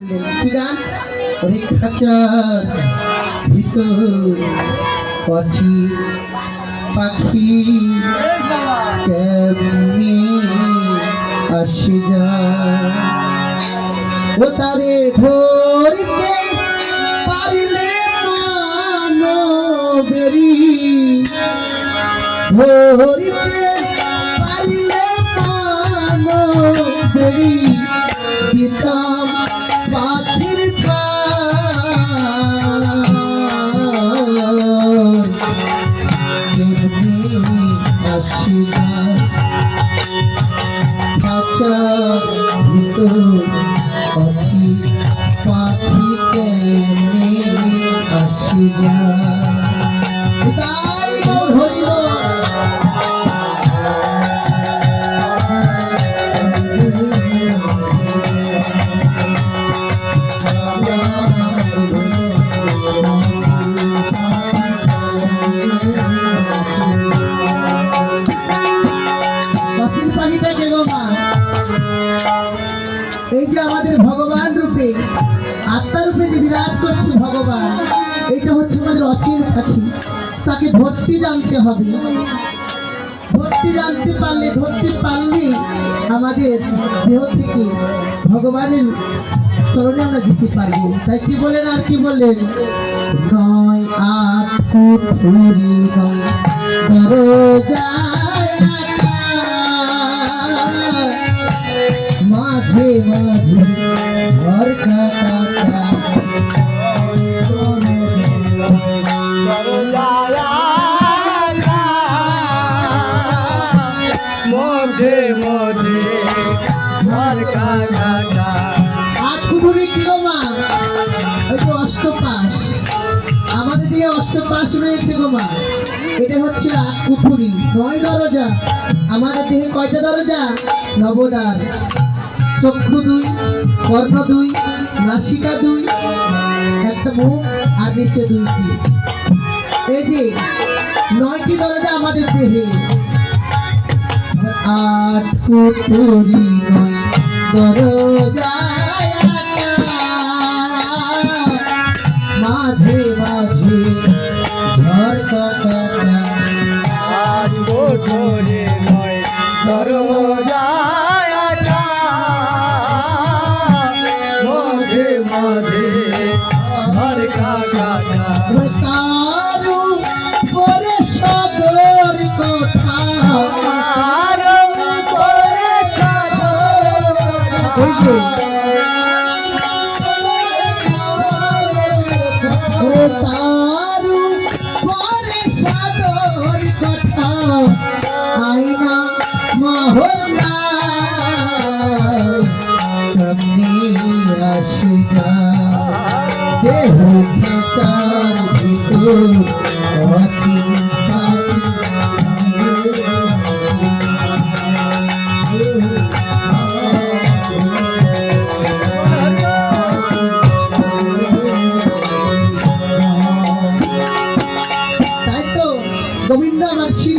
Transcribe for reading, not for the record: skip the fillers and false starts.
কি গান? ওরে খাঁচার ভিতর পাছি পাখি কেমনি আসি যায়, ও তারে ধরিতে পারিলে মানবেরি, ধরিতে পারিলে মানবেরি দিতাম পাখির আসি যায়, খাঁচার ভিতর পাছি পাখি কেমনি আসি যায়। তাই গৌর হরিব এই যে আমাদের ভগবান রূপে আত্মা রূপে যে বিরাজ করছে ভগবান, এটা হচ্ছে আমাদের অচিন পাখি। তাকে ধরতে জানতে হবে, ধরতে জানতে পারলে ধরতে পারলে আমাদের দেহ থেকে ভগবানের চরণে আমরা যেতে পারবো। তাই কি বলেন আর কি বললেন? নয় আট কুঠুরি নয় দরজায় মাঝে মাঝে ঘর কাটা মধ্যে মধ্যে ঘর কাটা আট কুঠুরি কিলো মা, ওই যে অষ্টপাশ, আমাদের দিয়ে অষ্টপাশ রয়েছে গো মা। এটা হচ্ছে আট কুঠুরি, 9 দরজা। আমাদের দেহে কয়টা দরজা? নবদ্বার। চক্ষু 2, কর্ণ 2, নাসিকা 2, একটা মুখ আর নিচে 2টি। এই যে 9টি দরজা আমাদের দেহে। 8 কুঠুরি 9 দরজা, মাঝে মাঝে ঝড় কাটা আজ গোঠরে নয় দরজায় আটা, মধ্যে মধ্যে ঘর কাটা তারু পরে সদর কোঠা, করে ওই যে তারু পরে সদর কোঠা, আইনা মহল্লা কেমনি আসি যায়, দেহ খাঁচার ভিতর